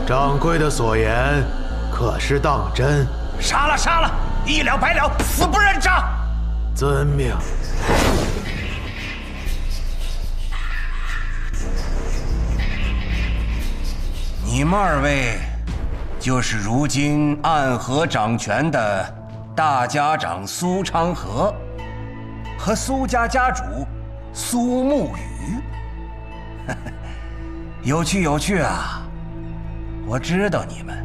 掌柜的所言可是当真？杀了杀了，一了百了，死不认账。遵命。你们二位，就是如今暗河掌权的大家长苏昌河和苏家家主苏沐雨。有趣有趣啊！我知道你们，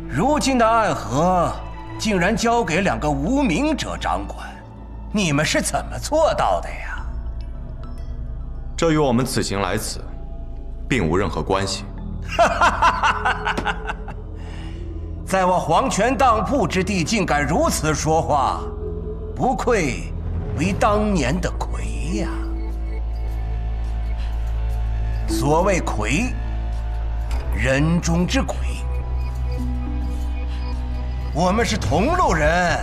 如今的暗河竟然交给两个无名者掌管，你们是怎么做到的呀？这与我们此行来此，并无任何关系。在我黄泉当铺之地，竟敢如此说话，不愧为当年的魁呀！所谓魁，人中之魁。我们是同路人。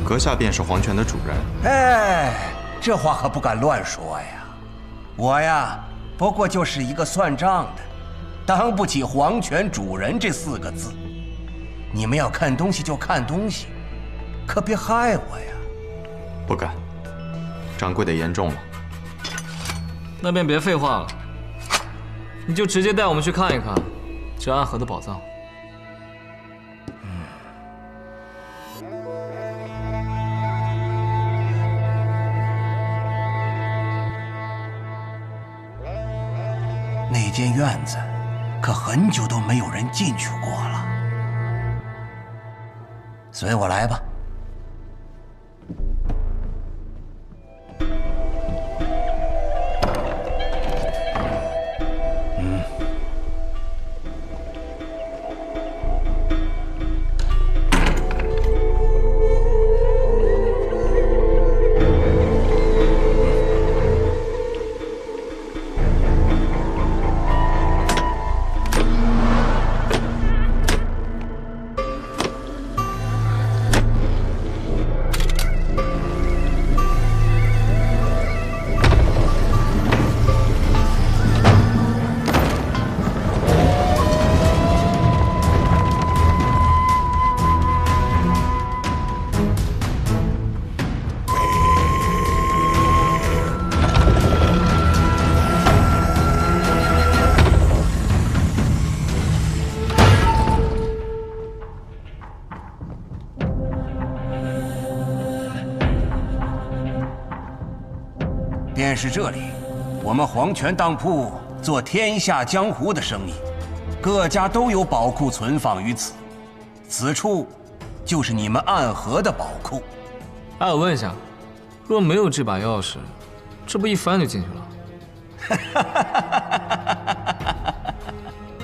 阁下便是黄泉的主人。哎，这话可不敢乱说呀。我呀，不过就是一个算账的，当不起黄泉主人这4个字。你们要看东西就看东西，可别害我呀！不敢，掌柜的言重了。那便别废话了，你就直接带我们去看一看这暗河的宝藏。那间院子可很久都没有人进去过了。随我来吧。便是这里，我们黄泉当铺做天下江湖的生意，各家都有宝库存放于此，此处就是你们暗河的宝库。哎，我问一下，若没有这把钥匙，这不一翻就进去了？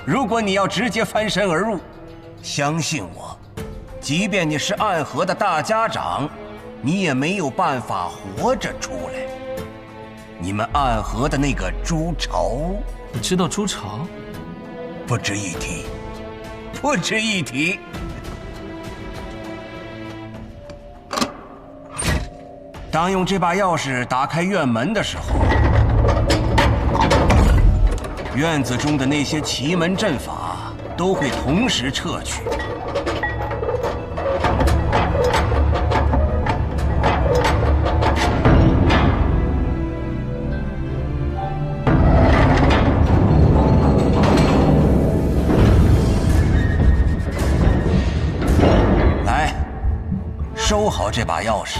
如果你要直接翻身而入，相信我，即便你是暗河的大家长，你也没有办法活着出来。你们暗河的那个朱朝，你知道朱朝？不值一提，不值一提。当用这把钥匙打开院门的时候，院子中的那些奇门阵法都会同时撤去。来，收好这把钥匙。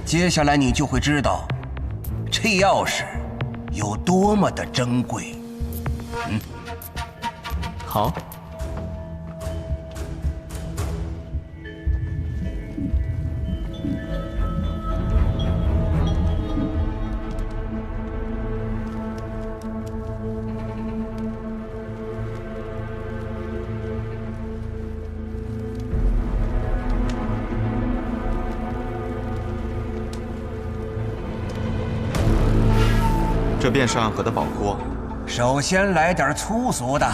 接下来你就会知道，这钥匙有多么的珍贵。好。这便是暗河的宝库。首先来点粗俗的。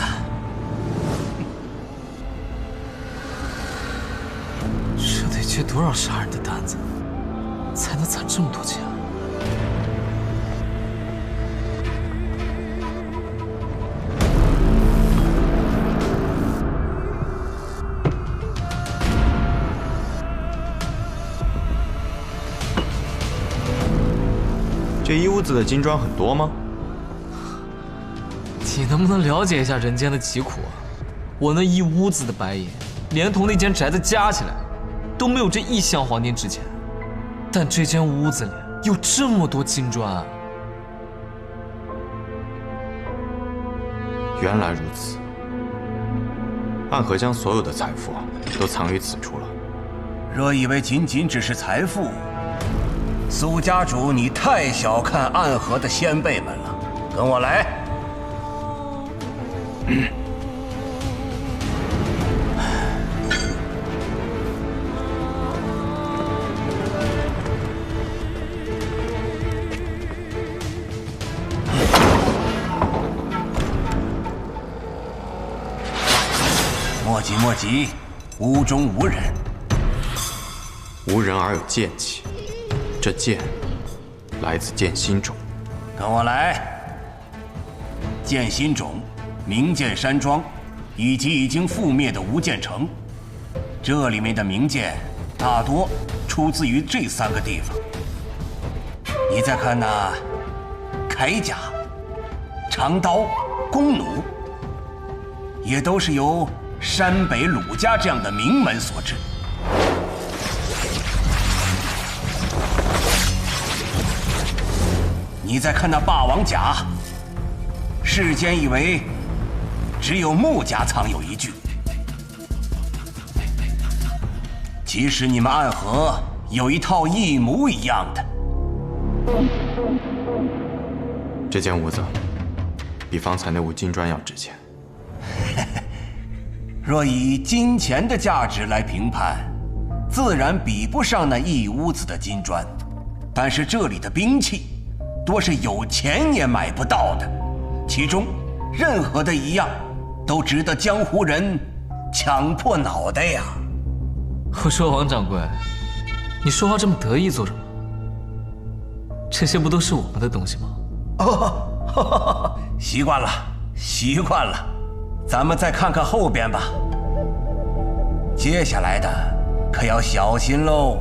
这得接多少杀人的单子，才能攒这么多钱？这一屋子的金砖很多吗？你能不能了解一下人间的疾苦啊？我那一屋子的白银，连同那间宅子加起来，都没有这1箱黄金值钱。但这间屋子里有这么多金砖啊！原来如此，暗河将所有的财富都藏于此处了。若以为仅仅只是财富，苏家主，你太小看暗河的先辈们了。跟我来。莫急莫急，屋中无人。无人而有剑气，这剑来自剑心冢。跟我来。剑心冢、明剑山庄，以及已经覆灭的无剑城，这里面的名剑大多出自于这3个地方。你再看那铠甲、长刀、弓弩，也都是由山北鲁家这样的名门所制。你再看那霸王甲，世间以为只有穆家藏有一具，其实你们暗河有一套一模一样的。这间屋子比方才那屋金砖要值钱。若以金钱的价值来评判，自然比不上那一屋子的金砖。但是这里的兵器，多是有钱也买不到的，其中任何的一样，都值得江湖人抢破脑袋呀！我说王掌柜，你说话这么得意做什么？这些不都是我们的东西吗？哦，习惯了，习惯了。咱们再看看后边吧。接下来的可要小心喽。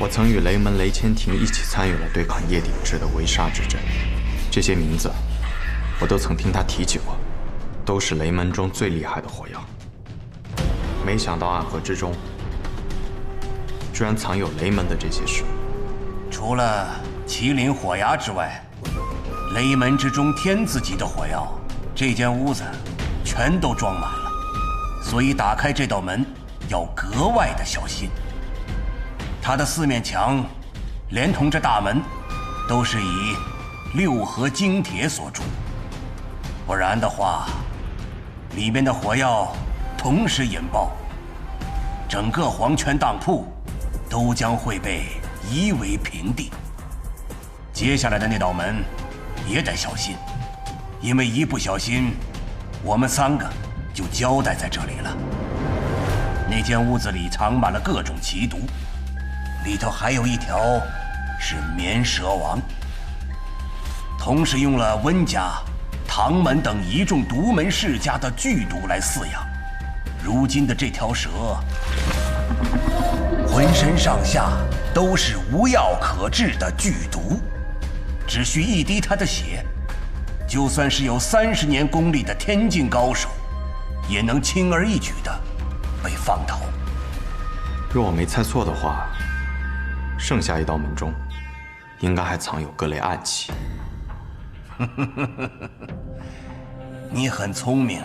我曾与雷门雷千庭一起参与了对抗叶鼎之的围杀之阵，这些名字我都曾听他提起过，都是雷门中最厉害的火药。没想到暗河之中居然藏有雷门的这些事。除了麒麟火牙之外，雷门之中天字级的火药，这间屋子全都装满了，所以打开这道门要格外的小心。它的四面墙，连同这大门，都是以六合精铁所铸，不然的话，里面的火药同时引爆，整个黄泉当铺都将会被夷为平地。接下来的那道门也得小心，因为一不小心，我们3个就交代在这里了。那间屋子里藏满了各种奇毒，里头还有一条是绵蛇王，同时用了温家、唐门等一众独门世家的剧毒来饲养。如今的这条蛇，浑身上下都是无药可治的剧毒，只需一滴它的血，就算是有30年功力的天境高手，也能轻而易举的被放倒。若我没猜错的话，剩下一道门中，应该还藏有各类暗器。你很聪明。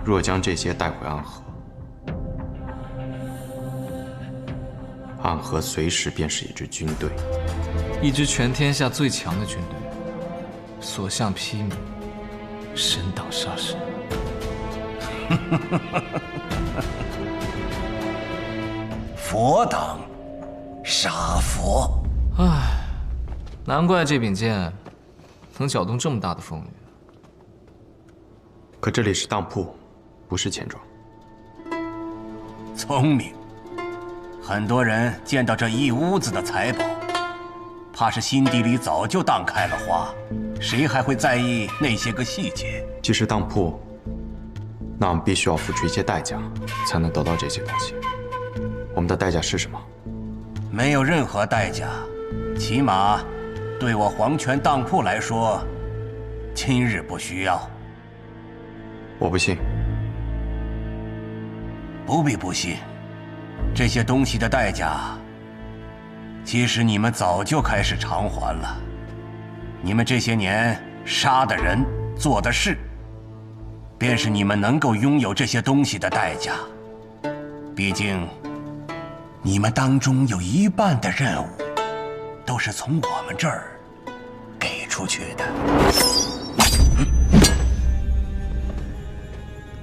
若将这些带回暗河，暗河随时便是一支军队，一支全天下最强的军队，所向披靡，神挡杀神。佛挡杀佛。唉，难怪这柄剑能搅动这么大的风雨。可这里是当铺，不是钱庄。聪明。很多人见到这一屋子的财宝，怕是心底里早就荡开了花，谁还会在意那些个细节？既是当铺，那我们必须要付出一些代价，才能得到这些东西。我们的代价是什么？没有任何代价，起码对我黄泉当铺来说，今日不需要。我不信。不必不信，这些东西的代价，其实你们早就开始偿还了。你们这些年杀的人、做的事，便是你们能够拥有这些东西的代价。毕竟，你们当中有一半的任务，都是从我们这儿给出去的。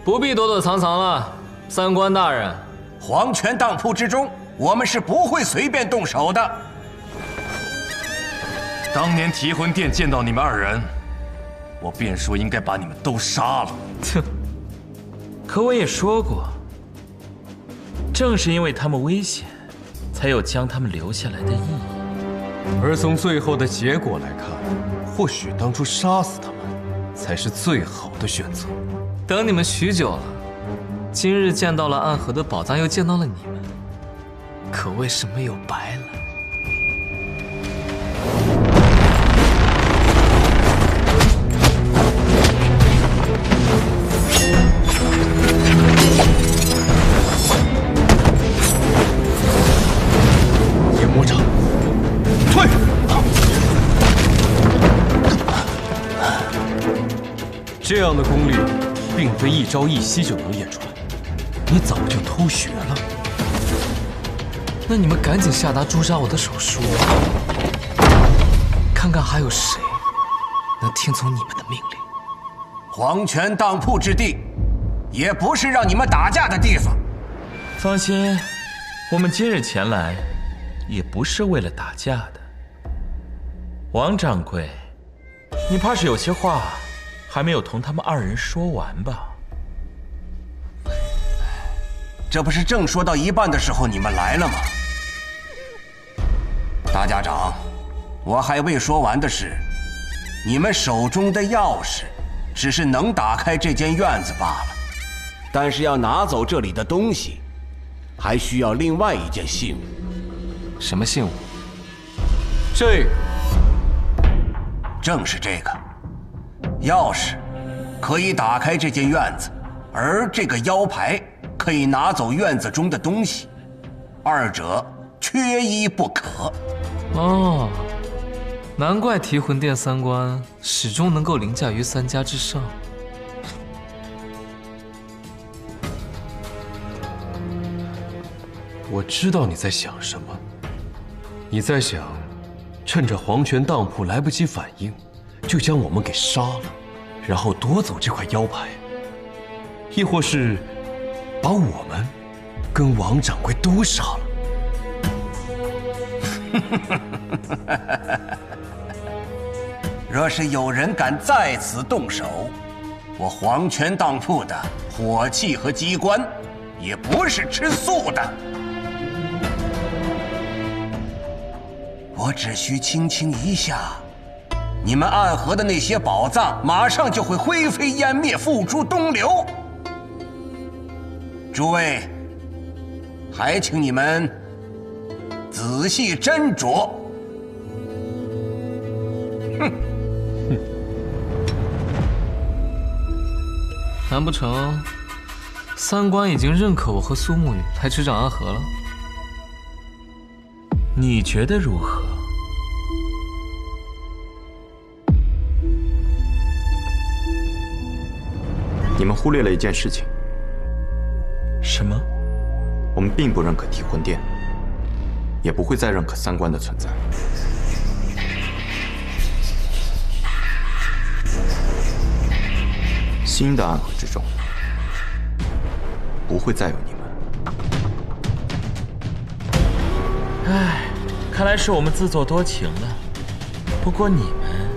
不必躲躲藏藏了，三官大人。黄泉当铺之中，我们是不会随便动手的。当年提魂殿见到你们2人，我便说应该把你们都杀了。哼，可我也说过，正是因为他们危险，才有将他们留下来的意义。而从最后的结果来看，或许当初杀死他们才是最好的选择。等你们许久了，今日见到了暗河的宝藏，又见到了你们，可谓是没有白来。夜魔掌，退！这样的功力，并非一朝一夕就能演出来。你早就偷学了。那你们赶紧下达诛杀我的手术，看看还有谁能听从你们的命令。黄泉当铺之地，也不是让你们打架的地方。放心，我们今日前来，也不是为了打架的。王掌柜，你怕是有些话还没有同他们2人说完吧？这不是正说到一半的时候你们来了吗？大家长，我还未说完的是，你们手中的钥匙只是能打开这间院子罢了，但是要拿走这里的东西，还需要另外一件信物。什么信物？这个，正是这个。钥匙可以打开这间院子，而这个腰牌可以拿走院子中的东西，二者缺一不可。哦，难怪提魂殿三关始终能够凌驾于三家之上。我知道你在想什么。你在想，趁着黄泉当铺来不及反应，就将我们给杀了，然后夺走这块腰牌，亦或是把我们跟王掌柜都杀了。若是有人敢在此动手，我黄泉当铺的火器和机关也不是吃素的。我只需轻轻一下，你们暗河的那些宝藏马上就会灰飞烟灭，付诸东流。诸位，还请你们仔细斟酌。难不成三关已经认可我和苏沐雨来执掌暗河了？你觉得如何？你们忽略了一件事情。什么？我们并不认可提魂殿，也不会再认可三关的存在。新的暗河之中，不会再有你们。唉，看来是我们自作多情了。不过你们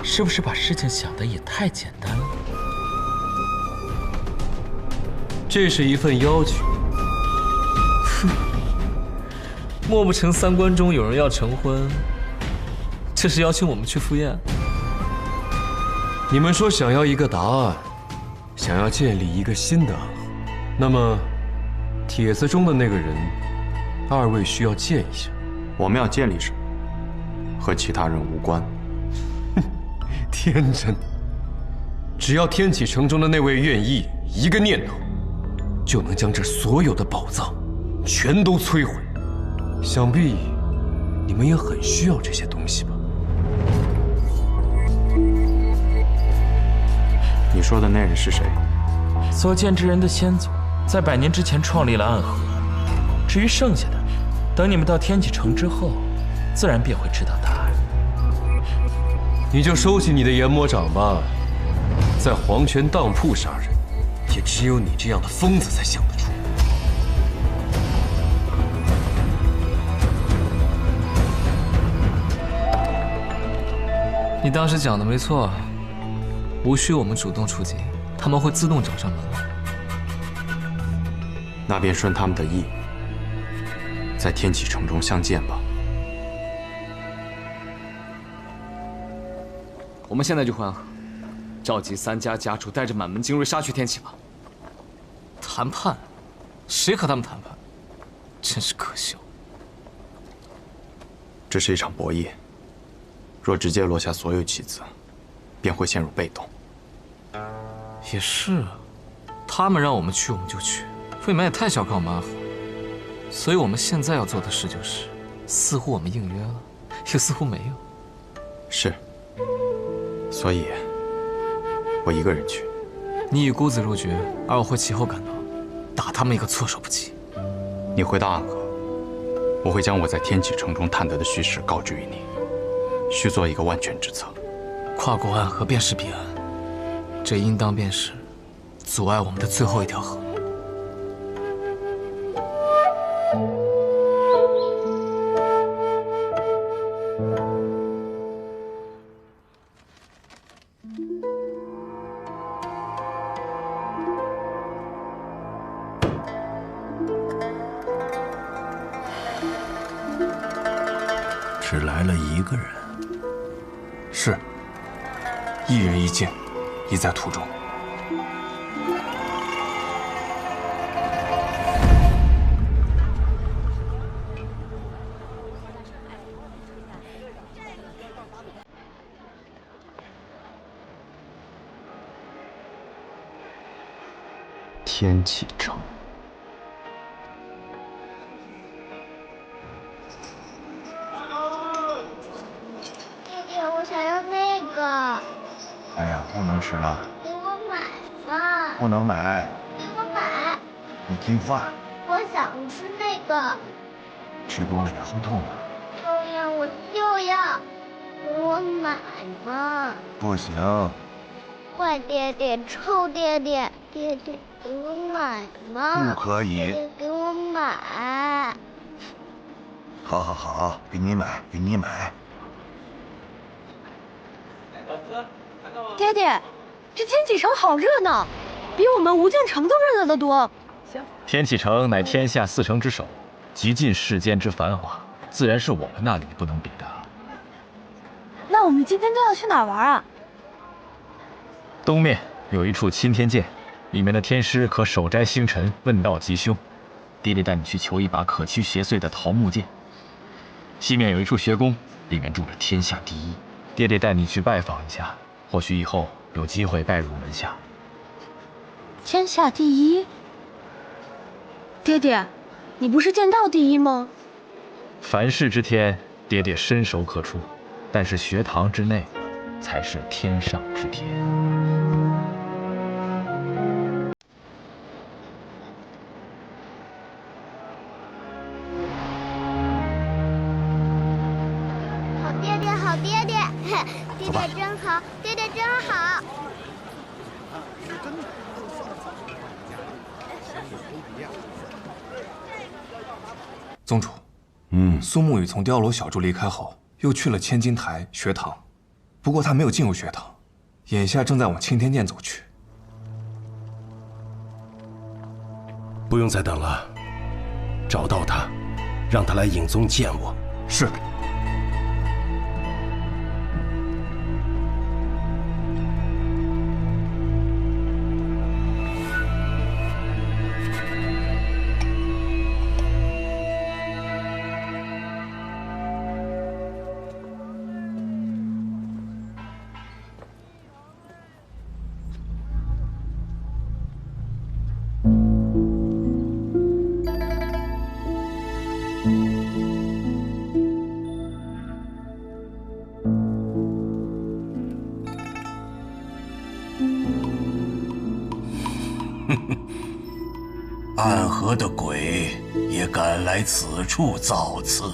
是不是把事情想得也太简单了？这是一份要求。莫不成三关中有人要成婚？这是邀请我们去赴宴？你们说想要一个答案，想要建立一个新的暗河，那么帖子中的那个人，二位需要见一下。我们要建立什么，和其他人无关。天真！只要天启城中的那位愿意，一个念头，就能将这所有的宝藏全都摧毁。想必你们也很需要这些东西吧？你说的那人是谁？所见之人的先祖，在100年之前创立了暗河。至于剩下的，等你们到天启城之后，自然便会知道答案。你就收起你的研魔掌吧，在黄泉当铺杀人，也只有你这样的疯子才想得出。你当时讲的没错，无需我们主动出击，他们会自动找上门来。那便顺他们的意，在天启城中相见吧。我们现在就回暗河，召集三家家主，带着满门精锐杀去天启吧。谈判？谁和他们谈判？真是可笑。这是一场博弈，若直接落下所有棋子，便会陷入被动。也是啊，他们让我们去我们就去，未免也太小看我们暗河。所以我们现在要做的事就是，似乎我们应约了，又似乎没有。是。所以，我一个人去。你以孤子入局，而我会其后赶到，打他们一个措手不及。你回到暗河，我会将我在天启城中探得的虚实告知于你，须做一个万全之策。跨过暗河便是彼岸，这应当便是阻碍我们的最后一条河。只来了一个人。是，一人一剑，已在途中。天启城。爹爹，我想要那个。哎呀，不能吃了，给我买嘛！不能买，给我买！你听话，我想吃那个。吃多了腹痛了。对呀，我就要。给我买嘛！不行，坏爹爹，臭爹爹，爹爹给我买嘛！不可以。爹爹给我买！好好好，给你买，给你买。爹爹，这天启城好热闹，比我们无尽城都热闹得多。天启城乃天下4城之首，极尽世间之繁华，自然是我们那里不能比的。那我们今天都要去哪儿玩啊？东面有一处钦天剑，里面的天师可手摘星辰，问道吉凶。爹爹带你去求一把可驱邪祟的桃木剑。西面有一处学宫，里面住着天下第一。爹爹带你去拜访一下，或许以后有机会拜入门下。天下第一？爹爹，你不是剑道第一吗？凡事之天，爹爹伸手可触，但是学堂之内，才是天上之天。好爹爹，好爹爹，爹爹真好，爹爹真好。宗主，苏沐雨从碉楼小筑离开后，又去了千金台学堂，不过他没有进入学堂，眼下正在往青天剑走去。不用再等了，找到他，让他来影宗见我。是。暗河的鬼也敢来此处造次。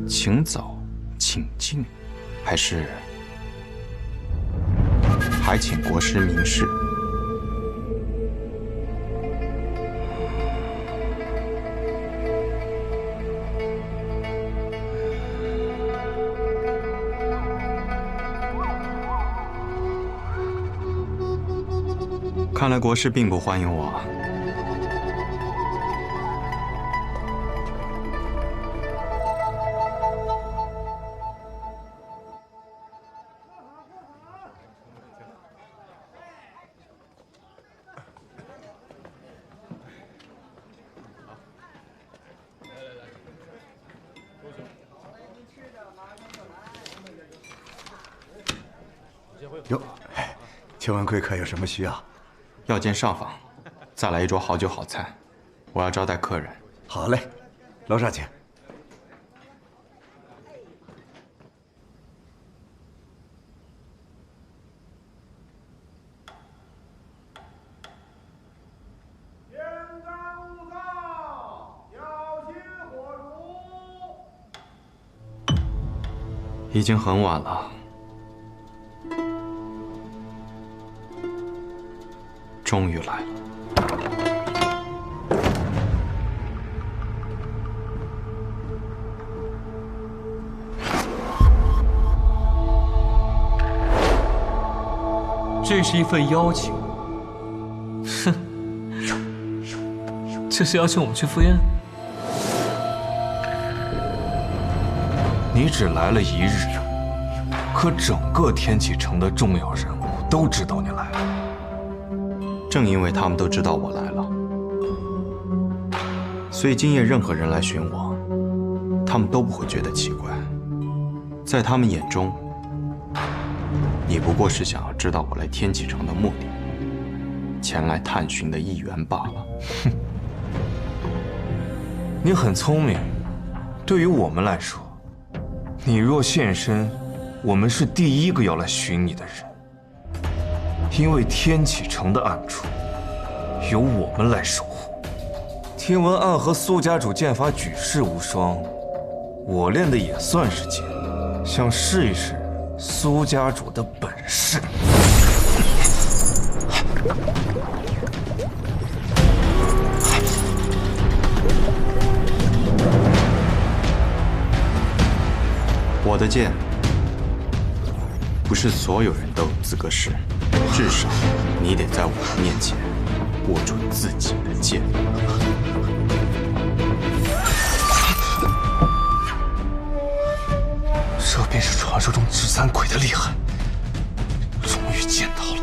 请早，请进，还是还请国师明示。看来国师并不欢迎我啊。哟，请问贵客有什么需要？要见上访，再来一桌好酒好菜，我要招待客人。好嘞，楼上请。天干物燥，小心火烛。已经很晚了。终于来了。这是一份邀请。哼，这是邀请我们去赴宴？你只来了1日。可整个天启城的重要人物都知道你来了。正因为他们都知道我来了，所以今夜任何人来寻我，他们都不会觉得奇怪。在他们眼中，你不过是想要知道我来天启城的目的，前来探寻的一员罢了。哼，你很聪明。对于我们来说，你若现身，我们是第一个要来寻你的人。因为天启城的暗处，由我们来守护。听闻暗河苏家主剑法举世无双，我练的也算是剑，想试一试苏家主的本事。我的剑，不是所有人都有资格试，至少你得在我的面前握住自己的剑。这便是传说中执三鬼的厉害，终于见到了。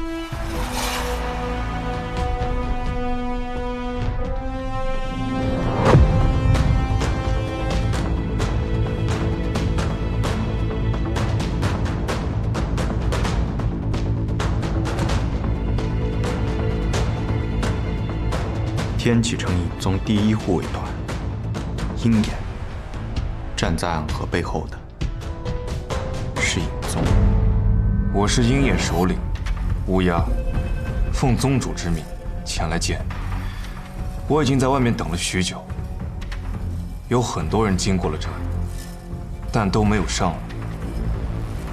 天启城影宗第一护卫团，鹰眼，站在暗河背后的是影宗。我是鹰眼首领乌鸦，奉宗主之命前来见你。我已经在外面等了许久，有很多人经过了这里，但都没有上来。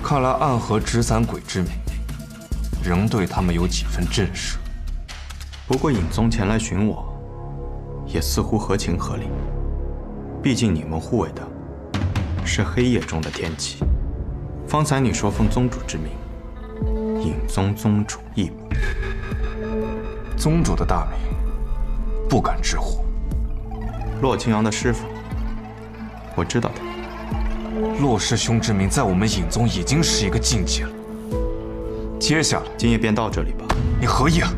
看来暗河执散鬼之名，仍对他们有几分震慑。不过影宗前来寻我，也似乎合情合理。毕竟你们护卫的是黑夜中的天启。方才你说奉宗主之命，影宗宗主义不？宗主的大名，不敢直呼。洛清扬的师傅，我知道的。洛师兄之名在我们影宗已经是一个境界了。接下来，今夜便到这里吧。你何意啊？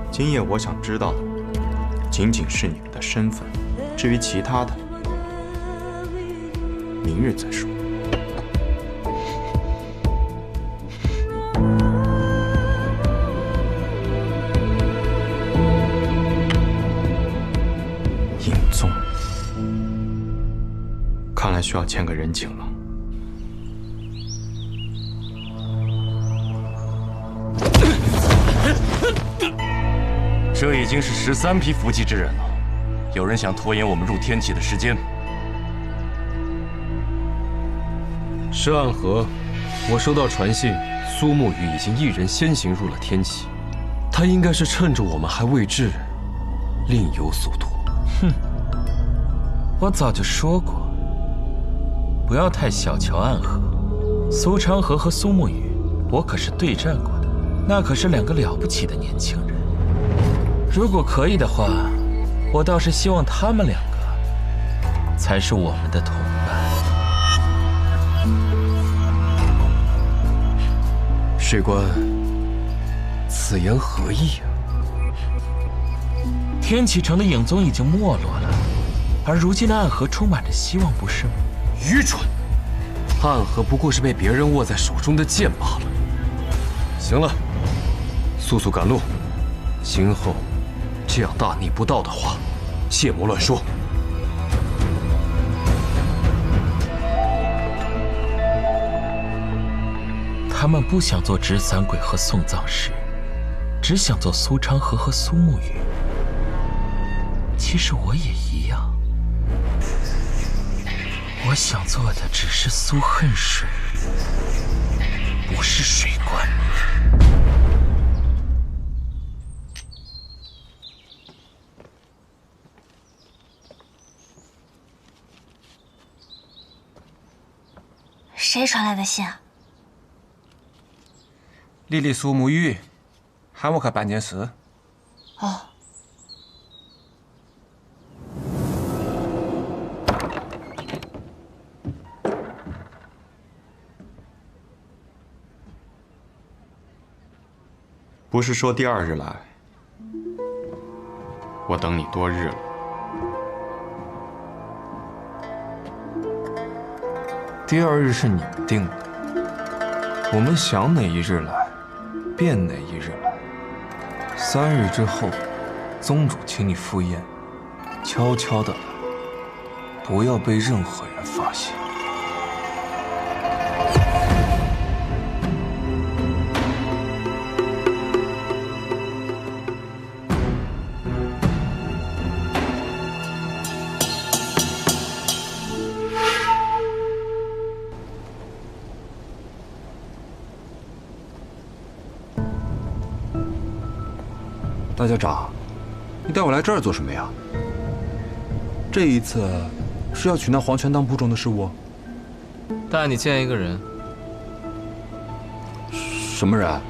今夜我想知道的，仅仅是你们的身份，至于其他的，明日再说。影宗，看来需要欠个人情了。这已经是13批伏击之人了，有人想拖延我们入天启的时间。是暗河，我收到传信，苏沐雨已经一人先行入了天启，他应该是趁着我们还未至，另有所图。哼，我早就说过，不要太小瞧暗河。苏昌河和苏沐雨，我可是对战过的，那可是2个了不起的年轻人。如果可以的话，我倒是希望他们2个才是我们的同伴。水官，此言何意啊？天启城的影宗已经没落了，而如今的暗河充满着希望，不是吗？愚蠢！暗河不过是被别人握在手中的剑罢了。行了，速速赶路，今后这样大逆不道的话，切莫乱说。他们不想做执散鬼和送葬师，只想做苏昌河和苏沐雨。其实我也一样，我想做的只是苏恨水，不是水官。谁传来的信啊？丽丽苏沐雨，喊我去办件事。哦，不是说第2日来，我等你多日了。第2日是你们定的，我们想哪一日来，便哪一日来。3日之后，宗主请你赴宴，悄悄的来，不要被任何人发现。大家长，你带我来这儿做什么呀？这一次是要去那黄泉当铺中的事务？带你见一个人。什么人？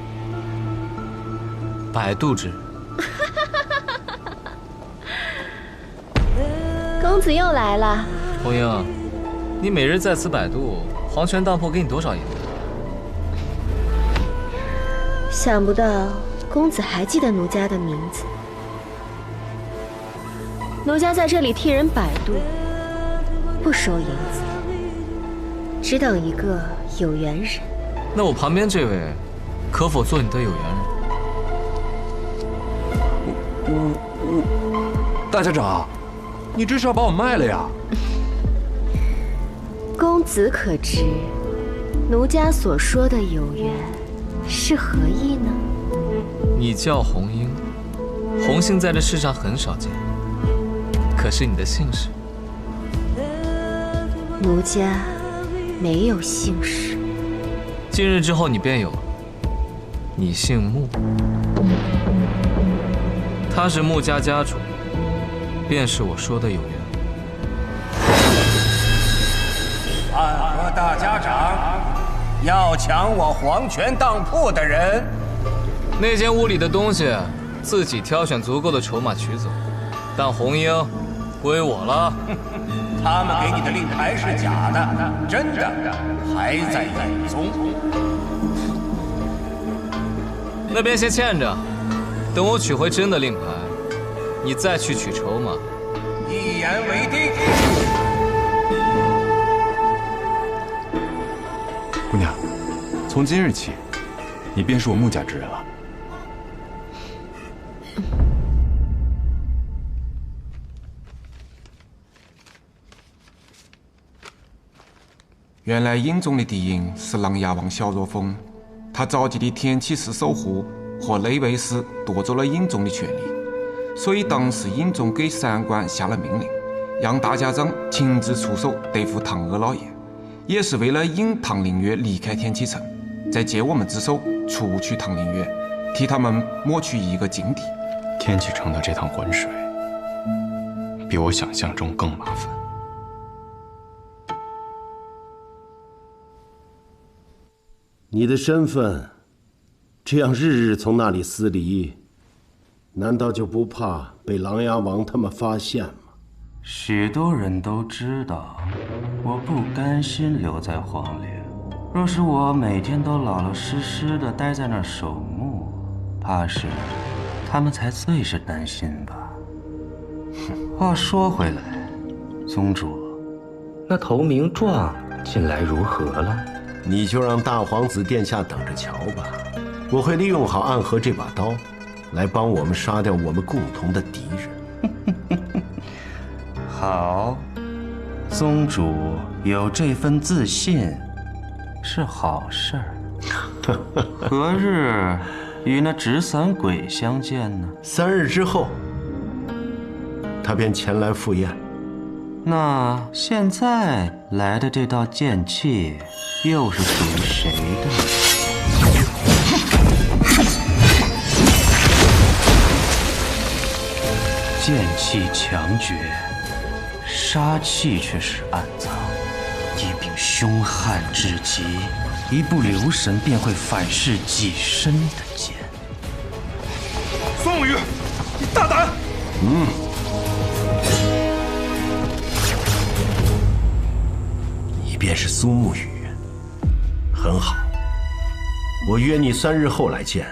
摆渡之人。公子又来了。红英，你每日在此摆渡，黄泉当铺给你多少银子？想不到公子还记得奴家的名字。奴家在这里替人摆渡，不收银子，只等一个有缘人。那我旁边这位，可否做你的有缘人？大家长，你这是要把我卖了呀？公子可知，奴家所说的有缘是何意呢？你叫红英，红姓在这世上很少见，可是你的姓氏？奴家没有姓氏。今日之后你便有了，你姓穆，他是穆家家主，便是我说的有缘。暗河大家长，要抢我黄泉当铺的人，那间屋里的东西自己挑选足够的筹码取走，但红英归我了。他们给你的令牌是假的，真的还在眼中。那边先欠着，等我取回真的令牌，你再去取筹码。一言为定。姑娘，从今日起，你便是我穆家之人了。原来英宗的敌营是琅琊王萧若风，他召集的天启寺守护和内卫司夺走了英宗的权力，所以当时英宗给三官下了命令，让大家长亲自出手对付唐阿老爷，也是为了引唐灵月离开天启城，再借我们之手除去唐灵月，替他们抹去一个劲敌。天启城的这趟浑水，比我想象中更麻烦。你的身份，这样日日从那里撕离，难道就不怕被琅琊王他们发现吗？许多人都知道，我不甘心留在皇陵。若是我每天都老老实实的待在那儿守墓，怕是他们才最是担心吧。话说回来，宗主，那投名状近来如何了？你就让大皇子殿下等着瞧吧，我会利用好暗河这把刀，来帮我们杀掉我们共同的敌人。好，宗主有这份自信是好事儿。何日与那纸伞鬼相见呢？3日之后，他便前来赴宴。那现在来的这道剑气又是属于谁的？剑气强绝，杀气却是暗藏，一柄凶悍至极，一不留神便会反噬己身的剑。宋宇，你大胆！你便是苏沐雨，很好。我约你3日后来见，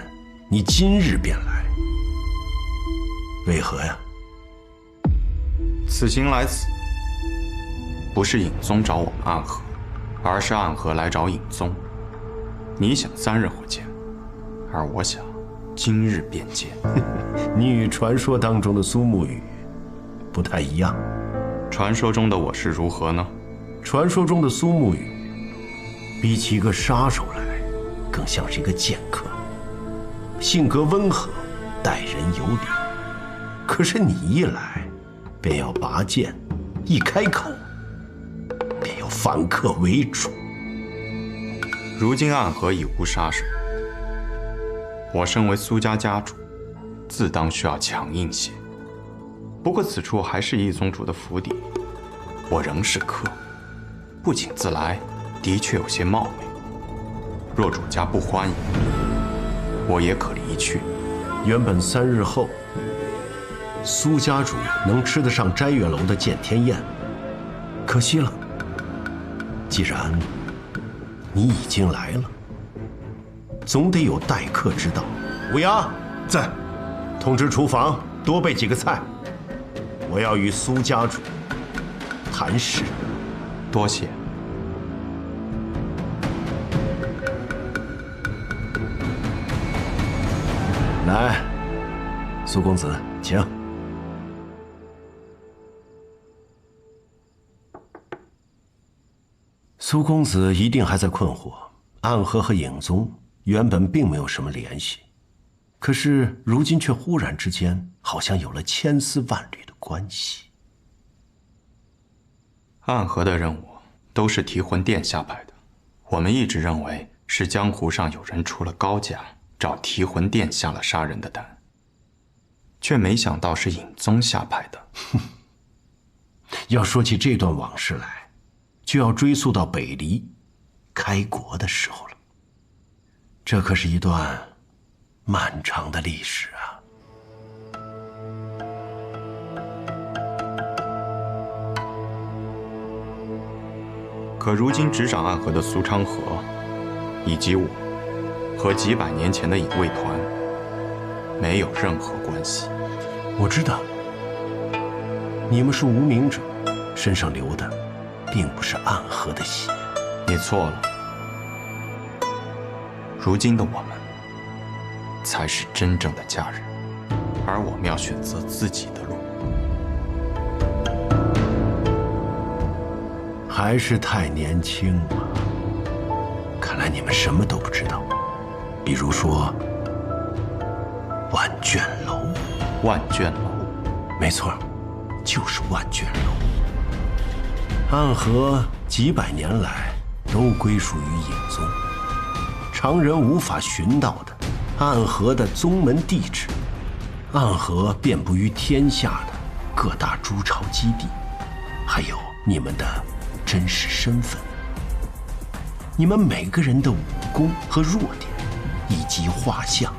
你今日便来，为何呀？此行来此，不是尹宗找我们暗河，而是暗河来找尹宗。你想3日后见，而我想今日便见。你与传说当中的苏沐雨不太一样。传说中的我是如何呢？传说中的苏沐雨，比起一个杀手来，更像是一个剑客，性格温和，待人有礼。可是你一来，便要拔剑，一开口，便要反客为主。如今暗河已无杀手，我身为苏家家主，自当需要强硬些。不过此处还是义宗主的府邸，我仍是客，不请自来，的确有些冒昧。若主家不欢迎，我也可离去。原本3日后，苏家主能吃得上斋月楼的见天宴，可惜了。既然你已经来了，总得有待客之道。乌鸦在，通知厨房多备几个菜，我要与苏家主谈事。多谢。来，苏公子，请。苏公子一定还在困惑，暗河和尹宗原本并没有什么联系，可是如今却忽然之间好像有了千丝万缕的关系。暗河的任务都是提魂殿下派的，我们一直认为是江湖上有人出了高价，找提魂殿下了杀人的单，却没想到是尹宗下派的。要说起这段往事来，就要追溯到北离开国的时候了。这可是一段漫长的历史啊！可如今执掌暗河的苏昌河，以及我，和几百年前的隐卫团没有任何关系。我知道，你们是无名者，身上流的并不是暗河的血。你错了，如今的我们才是真正的家人，而我们要选择自己的路。还是太年轻了，看来你们什么都不知道。比如说万卷楼。万卷楼，没错，就是万卷楼。暗河几百年来都归属于尹宗，常人无法寻到的暗河的宗门地址，暗河遍布于天下的各大诸朝基地，还有你们的真实身份，你们每个人的武功和弱点，以及画像，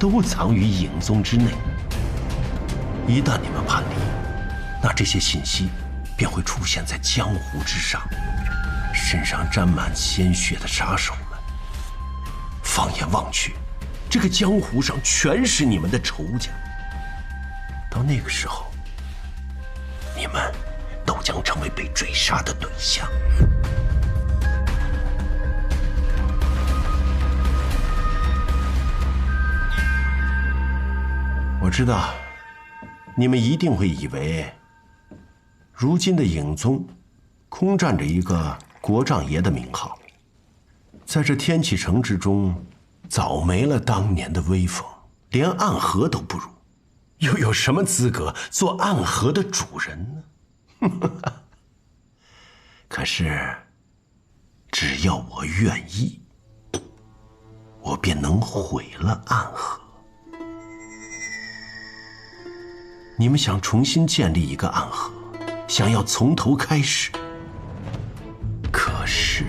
都藏于尹宗之内。一旦你们叛离，那这些信息便会出现在江湖之上，身上沾满鲜血的杀手们，放眼望去，这个江湖上全是你们的仇家。到那个时候，你们都将成为被追杀的对象。我知道，你们一定会以为，如今的尹宗空占着一个国丈爷的名号，在这天启城之中，早没了当年的威风，连暗河都不如，又有什么资格做暗河的主人呢？可是，只要我愿意，我便能毁了暗河。你们想重新建立一个暗河，想要从头开始，可是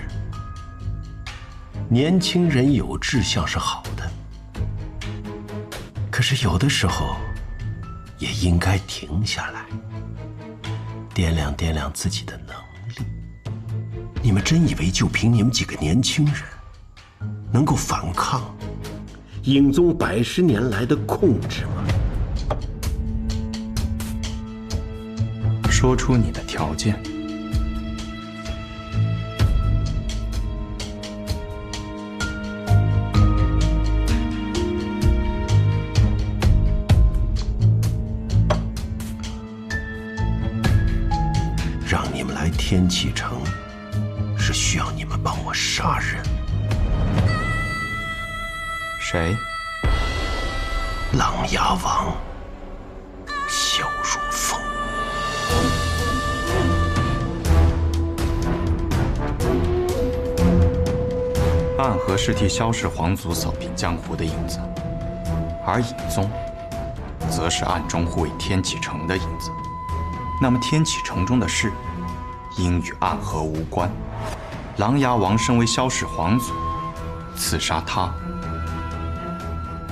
年轻人有志向是好的，可是有的时候也应该停下来，掂量掂量自己的能力。你们真以为就凭你们几个年轻人能够反抗影宗百10年来的控制吗？说出你的条件。让你们来天启城，是需要你们帮我杀人。谁？琅琊王萧如风。暗河是替萧氏皇族扫平江湖的影子，而影宗则是暗中护卫天启城的影子。那么天启城中的事，应与暗河无关。琅琊王身为萧氏皇族，刺杀他，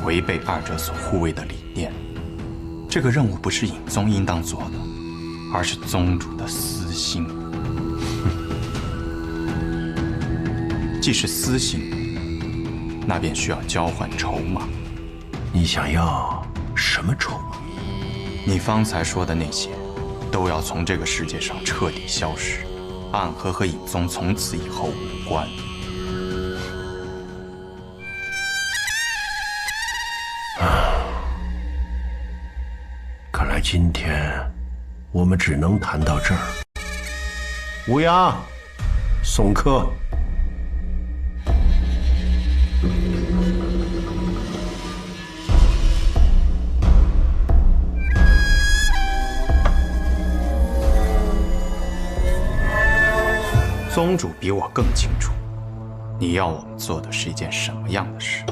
违背二者所护卫的理念。这个任务不是影宗应当做的，而是宗主的私心。既是私心，那便需要交换筹码。你想要什么筹码？你方才说的那些，都要从这个世界上彻底消失。暗河和影宗从此以后无关。看来今天我们只能谈到这儿。乌鸦，送客。宗主比我更清楚，你要我们做的是一件什么样的事。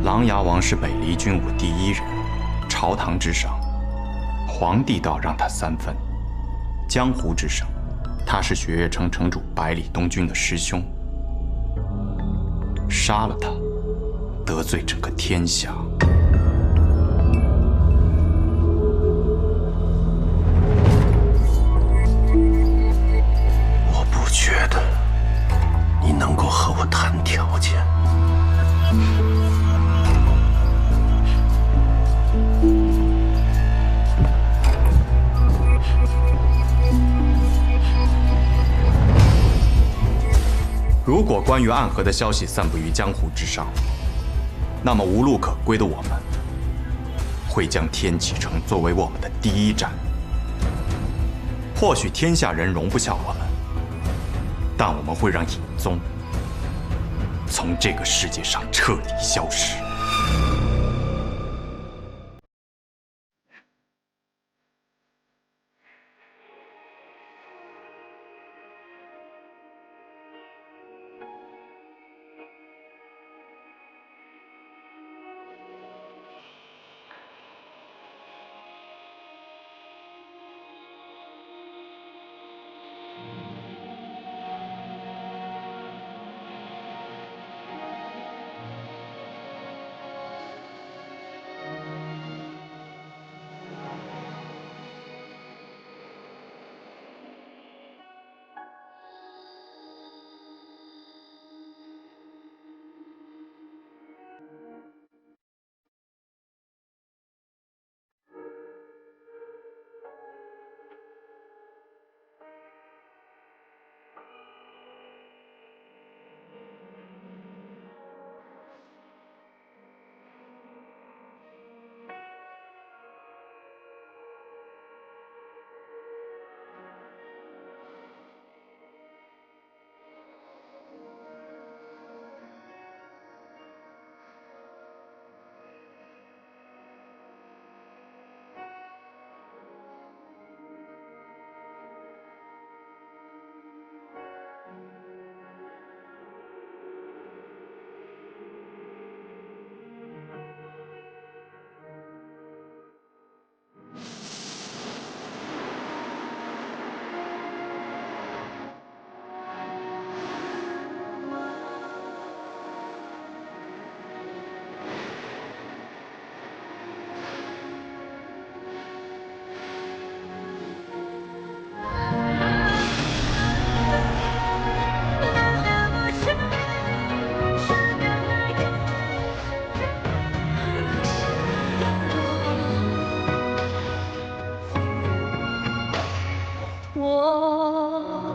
琅琊王是北离军武第一人，朝堂之上，皇帝倒让他3分；江湖之上，他是雪月城城主百里东军的师兄。杀了他，得罪整个天下。我不觉得你能够和我谈条件。如果关于暗河的消息散布于江湖之上，那么无路可归的我们，会将天启城作为我们的第一站。或许天下人容不下我们，但我们会让影宗从这个世界上彻底消失。我。